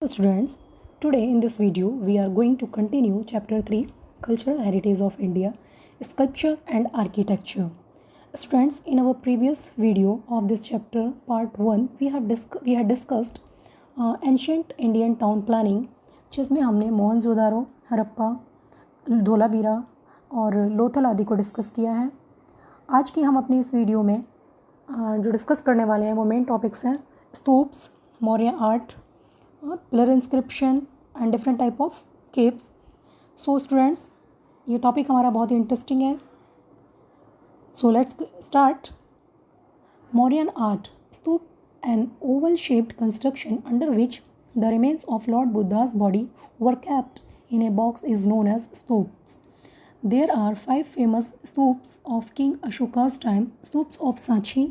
Hello students, today in this video we are going to continue chapter 3 Cultural Heritage of India, Sculpture and Architecture. Students, in our previous video of this chapter part 1 we had discussed ancient Indian town planning जिसमें हमने मोहनजोदारो, हड़प्पा, धोलावीरा और लोथल आदि को discuss किया है। आज की हम अपनी इस वीडियो में जो डिस्कस करने वाले हैं वो मेन टॉपिक्स हैं stupas, Maurya art, pillar inscription and different type of caves. So students, ये टॉपिक हमारा बहुत ही इंटरेस्टिंग है। So let's start. Mauryan art stupa, an oval shaped construction under which the remains of Lord Buddha's body were kept in a box is known as stoops. There are 5 famous stoops of King Ashoka's time: stoops of Sanchi,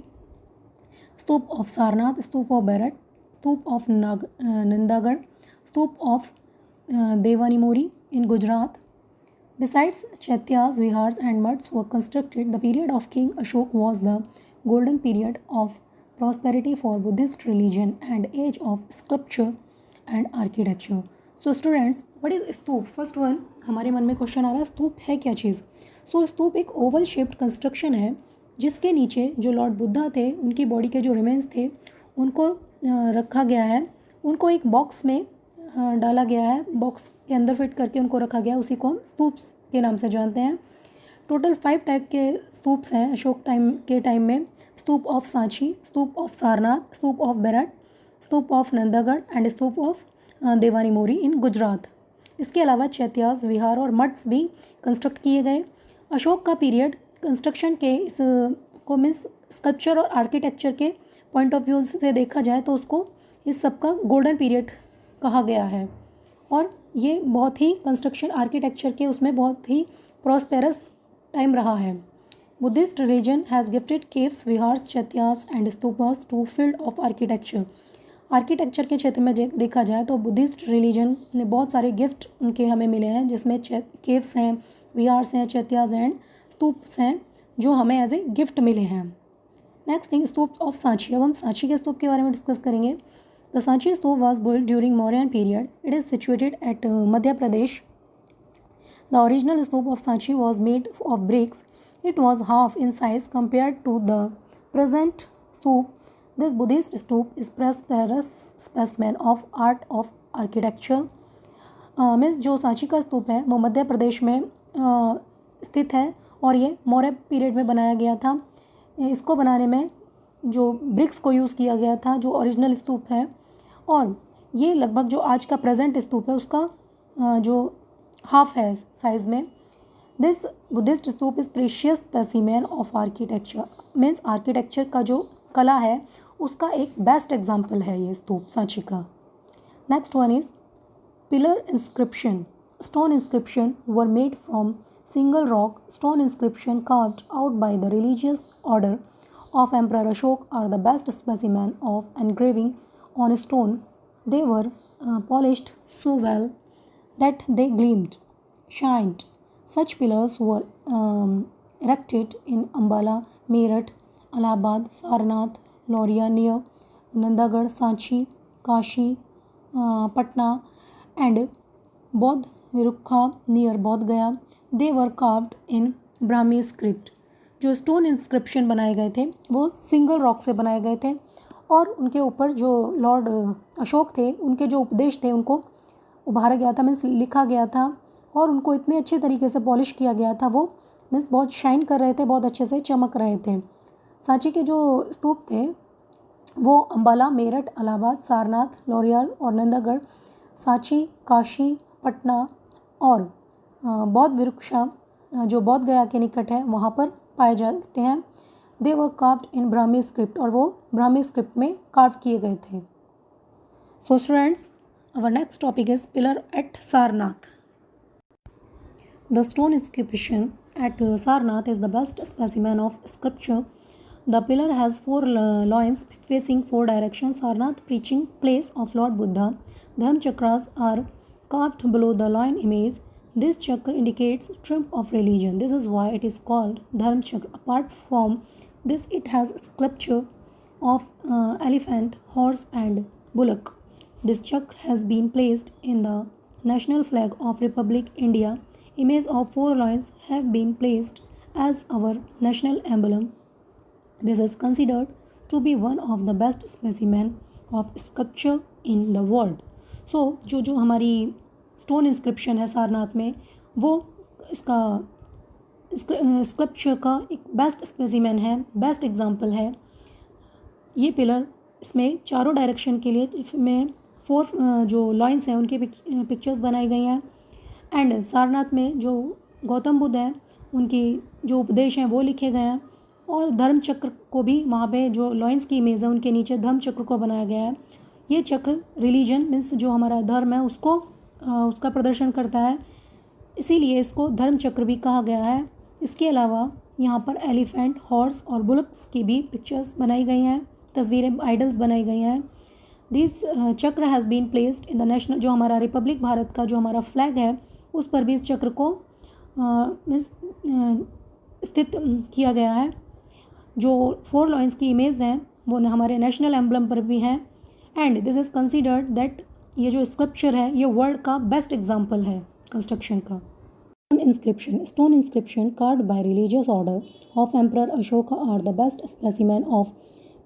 stoop of Sarnath, stoop of Berat, stoop of Nandagarh, stoop of Devanimori in Gujarat. Besides chaityas, vihars and mutts were constructed. The period of King Ashok was the golden period of prosperity for Buddhist religion and age of sculpture and architecture. So students, what is stupa? First one हमारे मन में question आ रहा है, स्तूप है क्या चीज़? सो स्तूप एक Oval shaped construction है जिसके नीचे जो लॉर्ड बुद्धा थे उनकी बॉडी के जो रिमेन्स थे उनको रखा गया है। उनको एक बॉक्स में डाला गया है, बॉक्स के अंदर फिट करके उनको रखा गया है। उसी को हम स्तूप्स के नाम से जानते हैं। टोटल 5 टाइप के स्तूप्स हैं अशोक के टाइम में: stupa of Sanchi, stupa of Sarnath, stupa of Bairat, stupa of Nandagarh and stupa of Devnimori in Gujarat. इसके अलावा चैत्यास, विहार और मठ्स भी कंस्ट्रक्ट किए गए। अशोक का पीरियड कंस्ट्रक्शन के इस को मीन्स स्कल्पचर और आर्किटेक्चर के पॉइंट ऑफ व्यू से देखा जाए तो उसको इस सब का गोल्डन पीरियड कहा गया है और ये बहुत ही कंस्ट्रक्शन आर्किटेक्चर के उसमें बहुत ही प्रॉस्पेरस टाइम रहा है। Buddhist religion has gifted caves, viharas, chaityas and stupas to field of architecture. Architecture के क्षेत्र में देखा जाए तो बुद्धिस्ट रिलीजन ने बहुत सारे गिफ्ट उनके हमें मिले हैं जिसमें केव्स हैं, विहार्स हैं, चैत्यास एंड स्तूप्स हैं जो हमें एज ए गिफ्ट मिले हैं। Next thing, stupa of Sanchi. अब हम सांची के स्तूप के बारे में डिस्कस करेंगे। The Sanchi stupa was build during Mauryan period. It is situated at Madhya Pradesh. The original stoop of Sanchi was made of bricks. It was half in size compared to the present stoop. This Buddhist stoop is prosperous specimen of art of architecture. Means जो सांची का स्तूप है वो मध्य प्रदेश में स्थित है और ये Maurya period में बनाया गया था। इसको बनाने में जो ब्रिक्स को यूज़ किया गया था जो ओरिजिनल स्तूप है, और ये लगभग जो आज का प्रेजेंट स्तूप है उसका जो हाफ है साइज में। This Buddhist stupa is precious specimen of architecture. Means architecture का जो कला है उसका एक बेस्ट एग्जाम्पल है ये स्तूप सांची का। Next one is pillar inscription. Stone inscription were made from single rock. Stone inscription carved out by the religious order of Emperor Ashok are the best specimen of engraving on stone. They were polished so well that they gleamed, shined. Such pillars were erected in Ambala, Meerut, Allahabad, Sarnath, Loria near Nandagarh, Sanchi, Kashi, Patna and Bodh Virukha near Bodh Gaya. They were carved in Brahmi script. जो stone inscription बनाए गए थे वो single rock से बनाए गए थे और उनके ऊपर जो लॉर्ड अशोक थे उनके जो उपदेश थे उनको उभारा गया था, मीन्स लिखा गया था और उनको इतने अच्छे तरीके से पॉलिश किया गया था, वो मीन्स बहुत शाइन कर रहे थे, बहुत अच्छे से चमक रहे थे। सांची के जो स्तूप थे वो अम्बाला, मेरठ, इलाहाबाद, सारनाथ, लोरियाल और नंदागढ़, सांची, काशी, पटना और बौद्ध विरुक्षा जो बौद्ध गया के निकट है वहाँ पर पाए जाते हैं। They were carved in Brahmi script और वो ब्राह्मी स्क्रिप्ट में कार्व किए गए थे। So students, our next topic is pillar at Sarnath. The stone inscription at Sarnath is the best specimen of scripture. The pillar has 4 loins facing 4 directions. Sarnath preaching place of Lord Buddha. Dharma chakras are carved below the loin image. This chakra indicates triumph of religion. This is why it is called Dharma chakra. Apart from this, it has sculpture of elephant, horse and bullock. This chakra has been placed in the national flag of Republic India. Image of four lions have been placed as our national emblem. This is considered to be one of the best specimen of sculpture in the world. So जो हमारी stone inscription है सारनाथ में, वो इसका sculpture का एक best specimen है, best example है. ये पिलर इसमें चारों डायरेक्शन के लिए में 4 जो लाइन्स हैं उनके पिक्चर्स बनाई गई हैं. एंड सारनाथ में जो गौतम बुद्ध हैं उनकी जो उपदेश हैं वो लिखे गए हैं. और धर्म चक्र को भी वहाँ पे जो लाइन्स की इमेज है उनके नीचे धर्म चक्र को बनाया गया है. ये चक्र रिलीजन मीन्स जो हमारा धर्म है उसको उसका प्रदर्शन करता है, इसीलिए इसको धर्म चक्र भी कहा गया है. इसके अलावा यहाँ पर एलिफेंट, हॉर्स और बुलक्स की भी पिक्चर्स बनाई गई हैं, तस्वीरें, आइडल्स बनाई गई हैं. This chakra has been placed in the national, जो हमारा रिपब्लिक भारत का जो हमारा फ्लैग है उस पर भी इस चक्र को स्थित किया गया है. जो 4 लाइन्स की इमेज हैं वो हमारे नेशनल एम्बलम पर भी हैं. And this is considered that ये जो स्कल्पचर है ये वर्ल्ड का बेस्ट एग्जाम्पल है कंस्ट्रक्शन का. Stone inscription carved by religious order of Emperor Ashoka are the best specimen of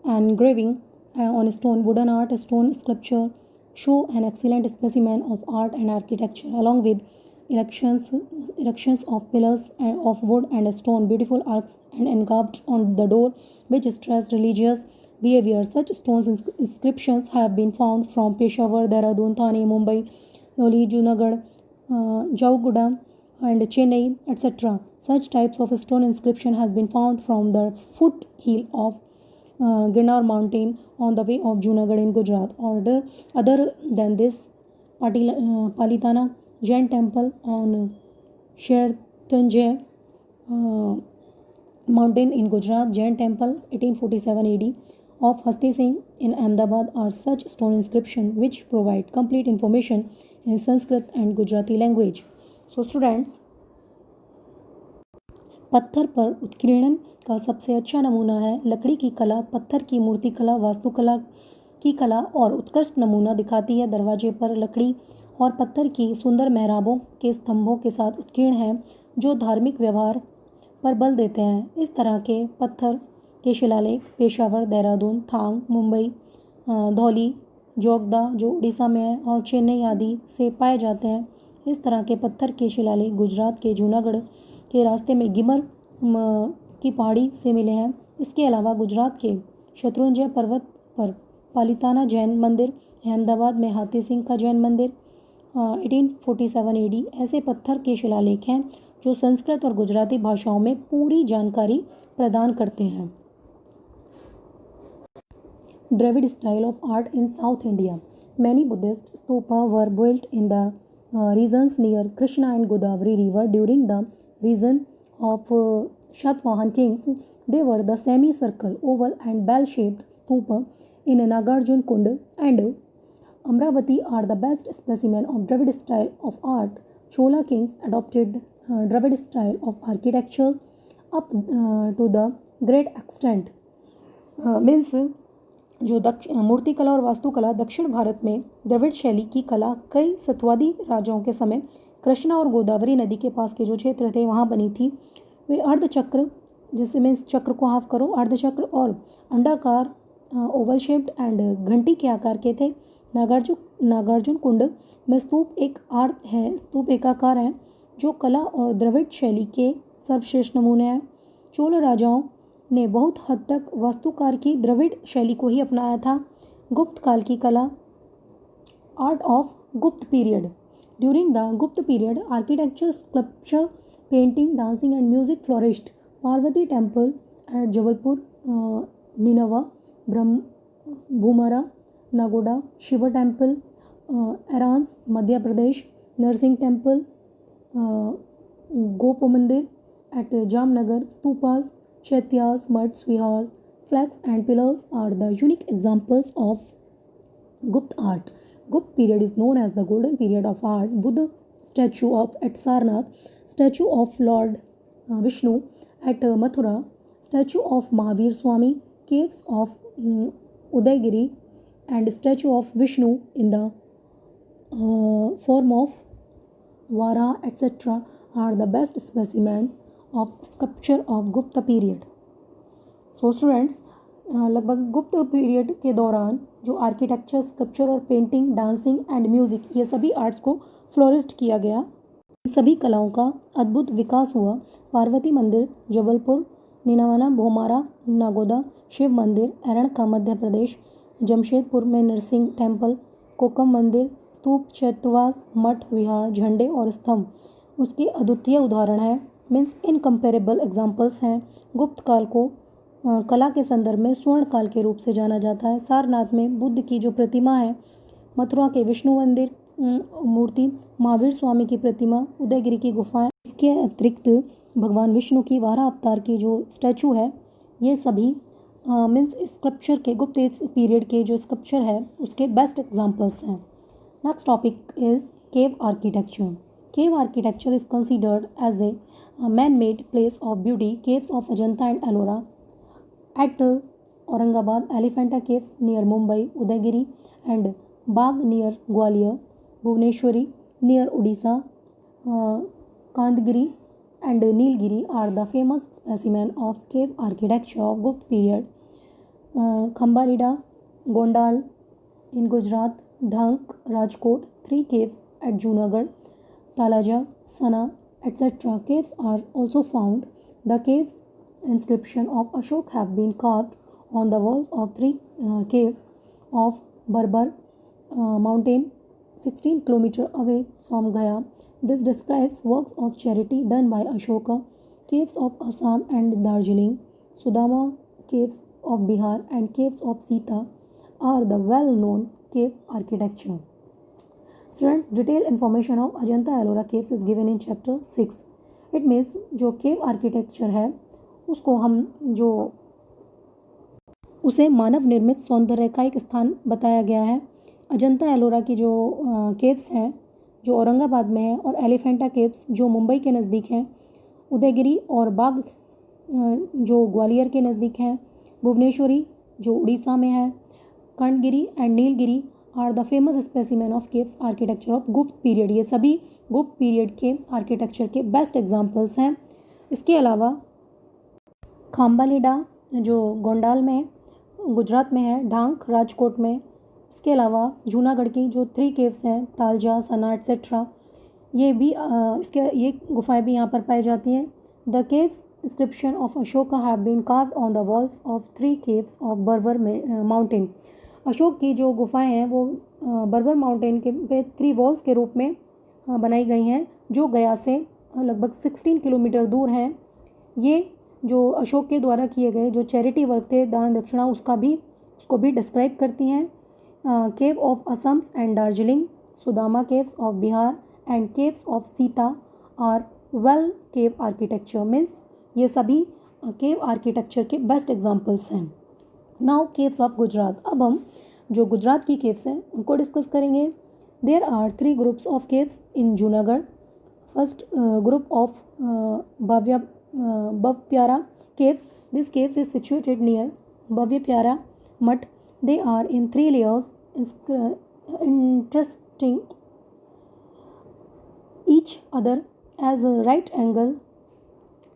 engraving on stone. Wooden art, stone sculpture show an excellent specimen of art and architecture, along with erections of pillars of wood and stone, beautiful arcs and engraved on the door, which stress religious behavior. Such stone inscriptions have been found from Peshawar, Dehradun, Thane, Mumbai, Dholi, Junagadh, Jauguda, and Chennai, etc. Such types of stone inscription has been found from the foothill of Ginnar mountain on the way of Junagadh in Gujarat. Other than this, Palitana Jain temple on Shertanjay mountain in Gujarat, Jain temple 1847 AD of Hasti Singh in Ahmedabad are such stone inscription which provide complete information in Sanskrit and Gujarati language. So students, पत्थर पर उत्कीर्णन का सबसे अच्छा नमूना है लकड़ी की कला. पत्थर की मूर्ति कला वास्तुकला की कला और उत्कृष्ट नमूना दिखाती है. दरवाजे पर लकड़ी और पत्थर की सुंदर मेहराबों के स्तंभों के साथ उत्कीर्ण हैं जो धार्मिक व्यवहार पर बल देते हैं. इस तरह के पत्थर के शिलालेख पेशावर, देहरादून, थांग, मुंबई, धौली, जोगदा जो उड़ीसा में है और चेन्नई आदि से पाए जाते हैं. इस तरह के पत्थर के शिलालेख गुजरात के जूनागढ़ के रास्ते में गिमर की पहाड़ी से मिले हैं. इसके अलावा गुजरात के शत्रुंजय पर्वत पर पालिताना जैन मंदिर, अहमदाबाद में हाथी सिंह का जैन मंदिर 1847 AD ऐसे पत्थर के शिलालेख हैं जो संस्कृत और गुजराती भाषाओं में पूरी जानकारी प्रदान करते हैं. Dravid style of art in South India. Many Buddhist stupa were built in the regions near Krishna and Godavari river during the reign of Shatvahan kings. They were the semicircle, oval and bell-shaped stupa in Nagarjun Kund and Amravati are the best specimen of Dravid style of art. Chola kings adopted Dravid style of architecture up to the great extent. Means जो मूर्तिकला और वास्तुकला दक्षिण भारत में द्रविड़ शैली की कला कई सतवादी राजाओं के समय कृष्णा और गोदावरी नदी के पास के जो क्षेत्र थे वहाँ बनी थी. वे अर्धचक्र, जिसमें चक्र को हाफ करो, अर्धचक्र और अंडाकार ओवल शेप्ड एंड घंटी के आकार के थे. नागार्जुन कुंड में स्तूप एक आकार है जो कला और द्रविड़ शैली के सर्वश्रेष्ठ नमूने हैं. चोल राजाओं ने बहुत हद तक वास्तुकार की द्रविड़ शैली को ही अपनाया था. गुप्त काल की कला, art of Gupta period. During the Gupta period architecture, sculpture, painting, dancing and music flourished. Parvati temple at Jabalpur, Ninwa, Bhumara, Nagoda, Shiva temple, Erans Madhya Pradesh, Narasimha temple, Gop mandir at Jamnagar. Stupas, Chaityas, muds, vihar, flags and pillars are the unique examples of Gupta art. Gupta period is known as the golden period of art. Buddha statue at Sarnath, statue of Lord Vishnu at Mathura, statue of Mahavir Swami, caves of Udaygiri and statue of Vishnu in the form of Vara, etc. are the best specimen of sculpture of Gupta period. So students, लगभग गुप्त period के दौरान जो architecture, sculpture और painting, dancing and music, ये सभी arts को florist किया गया। इन सभी कलाओं का अद्भुत विकास हुआ। पार्वती मंदिर जबलपुर, नीनावाना भोमारा नागोदा, शिव मंदिर एरणका मध्य प्रदेश, जमशेदपुर में नरसिंह टेम्पल, कोकम मंदिर, स्तूप, चैत्रवास, मठ, विहार, झंडे और स्तंभ उसके अद्वितीय उदाहरण हैं, मीन्स इनकम्पेरेबल एग्जाम्पल्स हैं। गुप्त काल को कला के संदर्भ में स्वर्ण काल के रूप से जाना जाता है। सारनाथ में बुद्ध की जो प्रतिमा है, मथुरा के विष्णु मंदिर मूर्ति, महावीर स्वामी की प्रतिमा, उदयगिरी की गुफाएं, इसके अतिरिक्त भगवान विष्णु की वारा अवतार की जो स्टैचू है, ये सभी मीन्स स्कल्पचर के गुप्त एज पीरियड के जो स्कल्पचर है उसके बेस्ट एग्जाम्पल्स हैं। Next topic is cave architecture. Cave architecture is considered as a man-made place of beauty. Caves of Ajanta and Ellora at Aurangabad, Elephanta Caves near Mumbai, Udaygiri and Bagh near Gwalior, Bhubaneswari near Odisha, Kandgiri and Nilgiri are the famous specimen of cave architecture of Gupta period. Khambarida, Gondal in Gujarat, Dhank, Rajkot, 3 caves at Junagadh, Talaja, Sana, etc. caves are also found. The caves inscription of Ashok have been carved on the walls of 3 caves of Barbar mountain 16 km away from Gaya. This describes works of charity done by Ashoka. Caves of Assam and Darjeeling, Sudama caves of Bihar and caves of Sita are the well-known cave architecture. Students, detailed information of Ajanta Ellora caves is given in chapter 6. It means जो केव architecture है उसको हम जो उसे मानव निर्मित सौंदर्य का एक स्थान बताया गया है। अजंता एलोरा की जो केव्स हैं जो औरंगाबाद में है, और एलिफेंटा केव्स जो मुंबई के नज़दीक हैं, उदयगिरी और बाघ जो ग्वालियर के नज़दीक हैं, भुवनेश्वरी जो उड़ीसा में है, Khandagiri and Nilgiri are the famous specimen of caves architecture of Gupta period. ये सभी गुप्त पीरियड के आर्किटेक्चर के बेस्ट एग्जाम्पल्स हैं। इसके अलावा खाम्बालीडा जो गोंडाल में गुजरात में है, ढांक राजकोट में, इसके अलावा जूनागढ़ की जो 3 केव्स हैं, तालजा, सना एट्सेट्रा, ये भी ये गुफाएं भी यहाँ पर पाई जाती हैं। The caves inscription of Ashoka have been carved on the walls of 3 caves of Barabar mountain. Ashok की जो गुफाएं हैं वो बर्बर माउंटेन के पे 3 वॉल्स के रूप में बनाई गई हैं जो गया से लगभग 16 किलोमीटर दूर हैं। ये जो अशोक के द्वारा किए गए जो चैरिटी वर्क थे, दान दक्षिणा, उसको भी डिस्क्राइब करती हैं। Cave of Assams and Darjeeling, Sudama caves of Bihar and caves of Sita are well cave architecture. Means ये सभी केव आर्किटेक्चर के बेस्ट एग्जाम्पल्स हैं। Now caves of Gujarat. अब हम जो गुजरात की केव्स हैं उनको डिस्कस करेंगे। There are 3 groups of caves in Junagadh. First group of Bhavyapyara caves. This caves is situated near Bhavyapyara Mutt. They are in 3 layers, interesting each other as a right angle.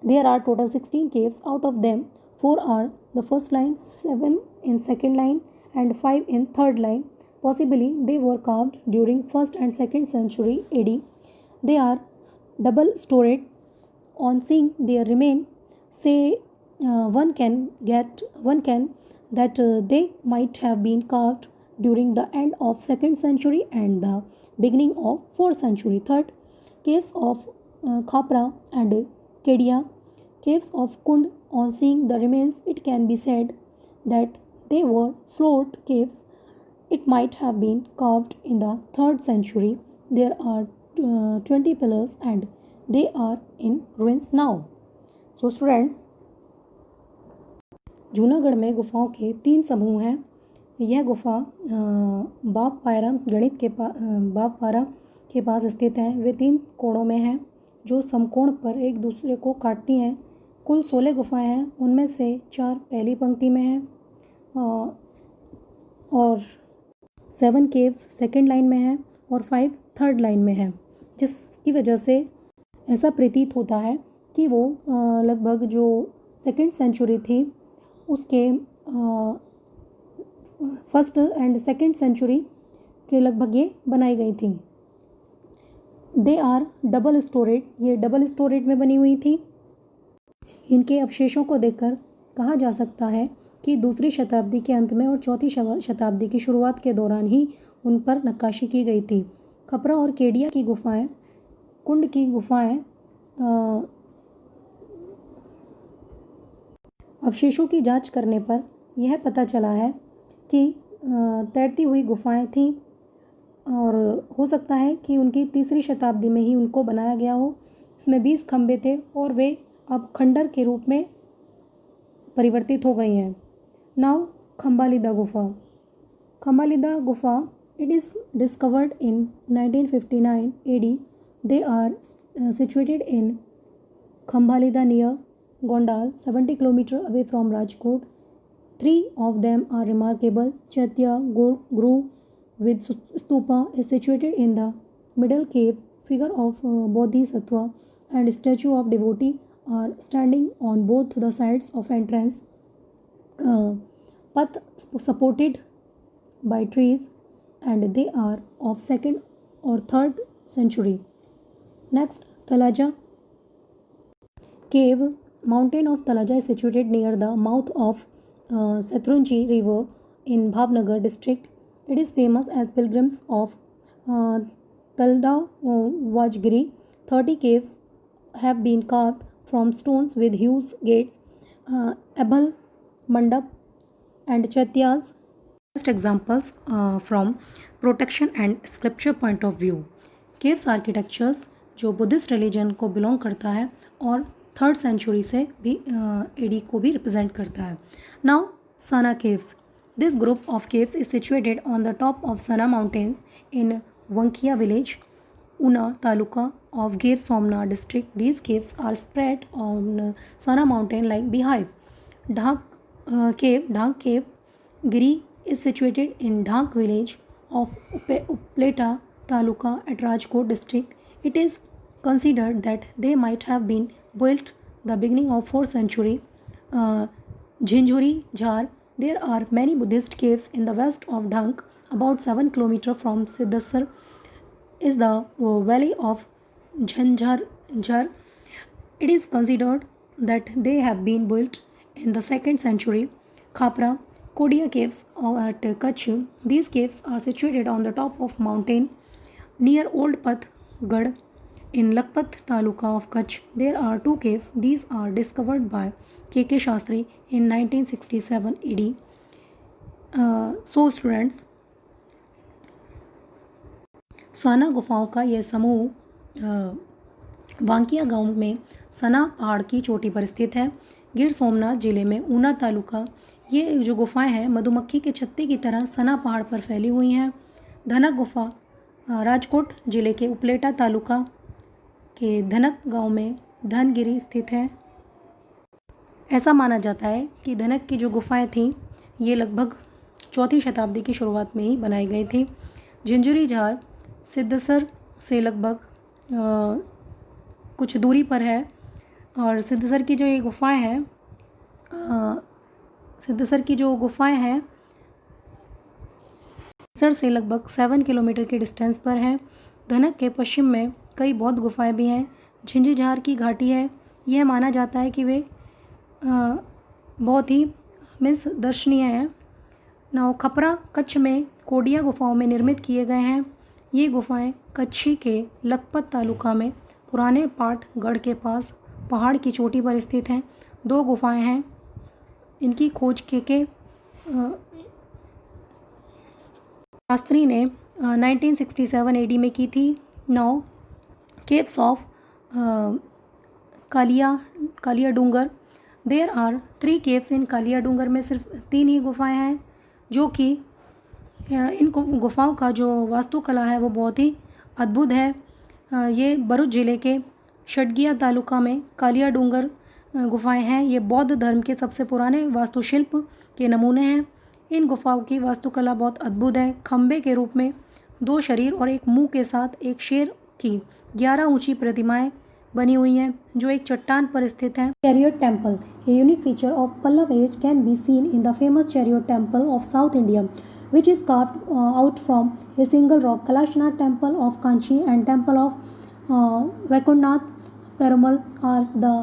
There are total 16 caves. Out of them, 4 are the first line, 7 in second line, and 5 in third line. Possibly they were carved during 1st and 2nd century AD. They are double-storied. On seeing their remain, say one can that they might have been carved during the end of 2nd century and the beginning of 4th century. Third, caves of Khapra and Kedia, caves of Kund. On seeing the remains, it can be said that they were floored caves. It might have been carved in the 3rd century. There are 20 pillars and they are in ruins now. So students, Junagadh में गुफाओं के 3 समूह हैं। यह गुफा बागपारा के पास स्थित है। वे 3 कोणों में हैं जो समकोण पर एक दूसरे को काटती हैं। कुल 16 गुफाएं हैं, उनमें से 4 पहली पंक्ति में हैं और 7 केव्स सेकेंड लाइन में है और 5 थर्ड लाइन में है, जिसकी वजह से ऐसा प्रतीत होता है कि वो लगभग जो सेकेंड सेंचुरी थी उसके फर्स्ट एंड सेकेंड सेंचुरी के लगभग ये बनाई गई थी। दे आर डबल स्टोरेड, ये डबल स्टोरेड में बनी हुई थी। इनके अवशेषों को देखकर कहा जा सकता है कि दूसरी शताब्दी के अंत में और चौथी शताब्दी की शुरुआत के दौरान ही उन पर नक्काशी की गई थी। खपरा और केडिया की गुफाएं, कुंड की गुफाएं अवशेषों की जांच करने पर यह पता चला है कि तैरती हुई गुफाएं थीं और हो सकता है कि उनकी तीसरी शताब्दी में ही उनको बनाया गया हो। इसमें 20 खंबे थे और वे अब खंडर के रूप में परिवर्तित हो गई हैं। नाउ खंबालिदा गुफा। खंबालिदा गुफा, it is discovered in 1959 AD. They are situated in Khambhalida near Gondal, 70 km away from Rajkot. 3 of them are remarkable. Chaitya Guru with stupa is situated in the middle cave. Figure of Bodhisattva and statue of devotee are standing on both the sides of entrance. Path supported by trees, and they are of 2nd or 3rd century. Next, Talaja Cave. Mountain of Talaja is situated near the mouth of Satrunji river in Bhavnagar district. It is famous as pilgrims of Talda Vajgiri. 30 caves have been carved from stones with huge gates, Abhal Mandap and Chaityas. Best examples from protection and sculpture point of view. Caves architectures जो Buddhist religion को belong करता है और 3rd century से भी AD को भी represent करता है। Now Sana caves. This group of caves is situated on the top of Sana mountains in Vankiya village, Una taluka of Gir Somnath district. These caves are spread on Sana mountain like beehive. Dhank cave Giri is situated in Dhank village of Upleta taluka at Rajkot district. It is considered that they might have been built the beginning of 4th century. Jhinjuri Jhar. There are many Buddhist caves in the west of Dhank, about 7 km from Siddhasar is the valley of Jhanjhar. It is considered that they have been built in the 2nd century. Khapra Kodia caves at Kutch. These caves are situated on the top of mountain near Old Pathgad in Lakhpat Taluka of Kutch. There are 2 caves. These are discovered by K.K. Shastri in 1967 AD. So students, साना गुफाओं का यह समूह वांकिया गांव में सना पहाड़ की चोटी पर स्थित है। गिर सोमनाथ जिले में ऊना तालुका। ये जो गुफाएं हैं मधुमक्खी के छत्ते की तरह सना पहाड़ पर फैली हुई हैं। धनक गुफा राजकोट जिले के उपलेटा तालुका के धनक गांव में धनगिरी स्थित है। ऐसा माना जाता है कि धनक की जो गुफाएं थीं ये लगभग 4वीं शताब्दी की शुरुआत में ही बनाई गई थी। झिंझुरी झार सिद्धसर से लगभग कुछ दूरी पर है और सिद्धसर की जो ये गुफाएं हैं सिद्धसर से लगभग 7 किलोमीटर के डिस्टेंस पर है। धनक के पश्चिम में कई बौद्ध गुफाएं भी हैं। झिंझीझार की घाटी है। यह माना जाता है कि वे बहुत ही दर्शनीय हैं। नाउ खपरा कच्छ में कोडिया गुफाओं में निर्मित किए गए हैं। ये गुफाएं कच्छी के लखपत तालुका में पुराने पाटगढ़ के पास पहाड़ की चोटी पर स्थित हैं। 2 गुफाएं हैं। इनकी खोज के शास्त्री ने 1967 AD में की थी। Now caves of Kalia Dungar. There are 3 caves in Kalia Dungar में सिर्फ 3 ही गुफाएं हैं, जो कि इन गुफाओं का जो वास्तुकला है वो बहुत ही अद्भुत है। ये भरूच जिले के षडगिया तालुका में कालिया डूंगर गुफाएं हैं। ये बौद्ध धर्म के सबसे पुराने वास्तुशिल्प के नमूने हैं। इन गुफाओं की वास्तुकला बहुत अद्भुत है। खंबे के रूप में 2 शरीर और एक मुंह के साथ एक शेर की 11 ऊंची प्रतिमाएं बनी हुई हैं जो एक चट्टान पर स्थित है। Chariot temple, a unique feature of Pallava age can be seen in the famous chariot temple of south India which is carved out from a single rock. Kalashnath Temple of Kanchi and Temple of Vaikunthnath Perumal are the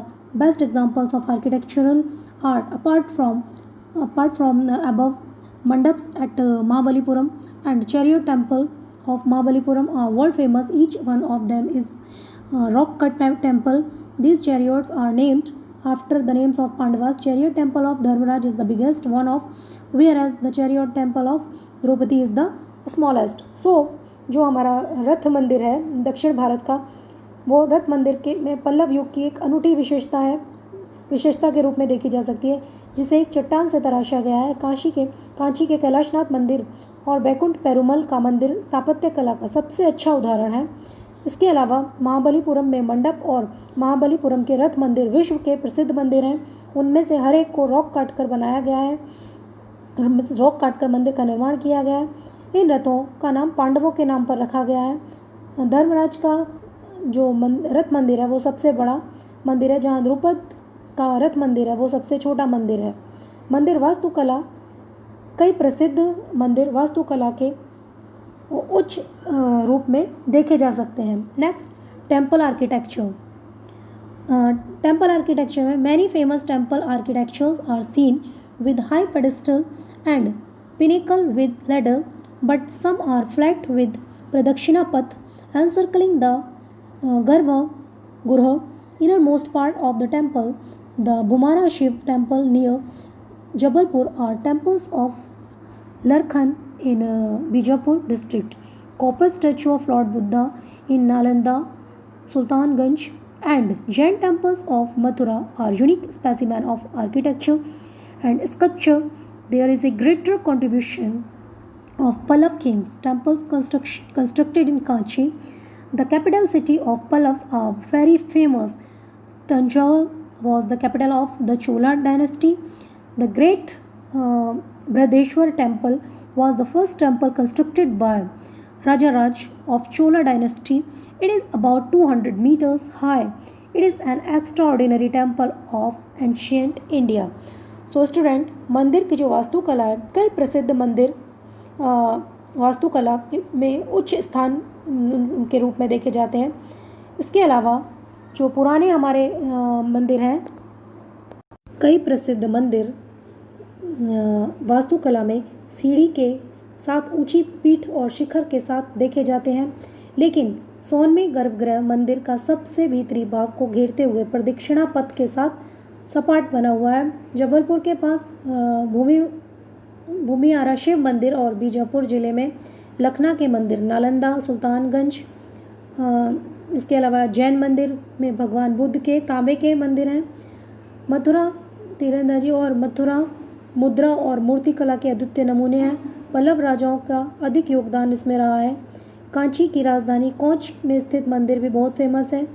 best examples of architectural art. Apart from the above mandaps at Mahabalipuram and Chariot Temple of Mahabalipuram are world famous. Each one of them is rock cut temple. These chariots are named after the names of Pandavas. Chariot Temple of Dharmaraj is the biggest one of, whereas the Chariot Temple of Draupadi is the smallest. So जो हमारा रथ मंदिर है दक्षिण भारत का, वो रथ मंदिर के में पल्लव युग की एक अनूठी विशेषता के रूप में देखी जा सकती है, जिसे एक चट्टान से तराशा गया है। कांची के कैलाशनाथ मंदिर और बैकुंठ पेरुमल का मंदिर स्थापत्य कला का सबसे अच्छा उदाहरण है। इसके अलावा महाबलीपुरम में मंडप और महाबलीपुरम के रथ मंदिर विश्व के प्रसिद्ध मंदिर हैं। उनमें से हर एक को रॉक काटकर बनाया गया है, रॉक काटकर मंदिर का निर्माण किया गया है। इन रथों का नाम पांडवों के नाम पर रखा गया है। धर्मराज का जो रथ मंदिर है वो सबसे बड़ा मंदिर है, जहाँ द्रुपद का रथ मंदिर है वो सबसे छोटा मंदिर है। कई प्रसिद्ध मंदिर वास्तुकला के उच्च रूप में देखे जा सकते हैं। Next, temple architecture. Temple architecture में many famous temple architectures are seen with high pedestal and pinnacle with ladder, but some are flat with pradakshina path encircling the garbha innermost part of the temple. The Bhumara Shiv temple near Jabalpur are temples of Larkhan in Bijapur district. Copper statue of Lord Buddha in Nalanda, Sultanganj, and Jain temples of Mathura are unique specimen of architecture and sculpture. There is a greater contribution of Pallav kings. Temples constructed in Kanchi, the capital city of Pallavs, are very famous. Tanjore was the capital of the Chola dynasty. The great Bradeshwar temple was the first temple constructed by Rajaraj of Chola dynasty. It is about 200 meters high. It is an extraordinary temple of ancient India. So student, मंदिर की जो वास्तुकला है, कई प्रसिद्ध मंदिर वास्तुकला में उच्च स्थान के रूप में देखे जाते हैं। इसके अलावा जो पुराने हमारे मंदिर हैं, कई प्रसिद्ध मंदिर वास्तुकला में सीढ़ी के साथ ऊंची पीठ और शिखर के साथ देखे जाते हैं, लेकिन 100वें गर्भगृह मंदिर का सबसे भीतरी भाग को घेरते हुए प्रदक्षिणा पथ के साथ सपाट बना हुआ है। जबलपुर के पास भूमि आरा शिव मंदिर और बीजापुर जिले में लखना के मंदिर, नालंदा, सुल्तानगंज, इसके अलावा जैन मंदिर में भगवान बुद्ध के तांबे के मंदिर हैं। मथुरा तीरंदाजी और मथुरा मुद्रा और मूर्ति कला के अद्वितीय नमूने हैं। पल्लव राजाओं का अधिक योगदान इसमें रहा है। कांची की राजधानी कोंच में स्थित मंदिर भी बहुत फेमस है।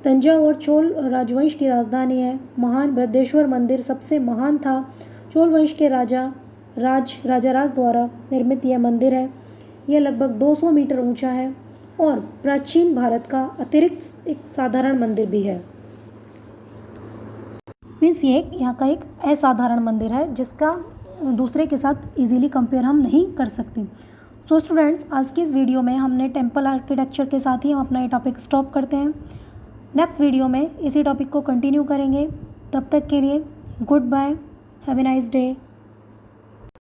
तंजावुर चोल राजवंश की राजधानी है। महान बृहदेश्वर मंदिर सबसे महान था। चोल वंश के राजाराज द्वारा निर्मित यह मंदिर है। यह लगभग 200 मीटर ऊंचा है और प्राचीन भारत का अतिरिक्त एक साधारण मंदिर भी है। मीन्स ये यहाँ का एक असाधारण मंदिर है जिसका दूसरे के साथ इजीली कंपेयर हम नहीं कर सकते। सो स्टूडेंट्स, आज की इस वीडियो में हमने टेम्पल आर्किटेक्चर के साथ ही हम अपना ये टॉपिक स्टॉप करते हैं। नेक्स्ट वीडियो में इसी टॉपिक को कंटिन्यू करेंगे। तब तक के लिए goodbye, have a nice day.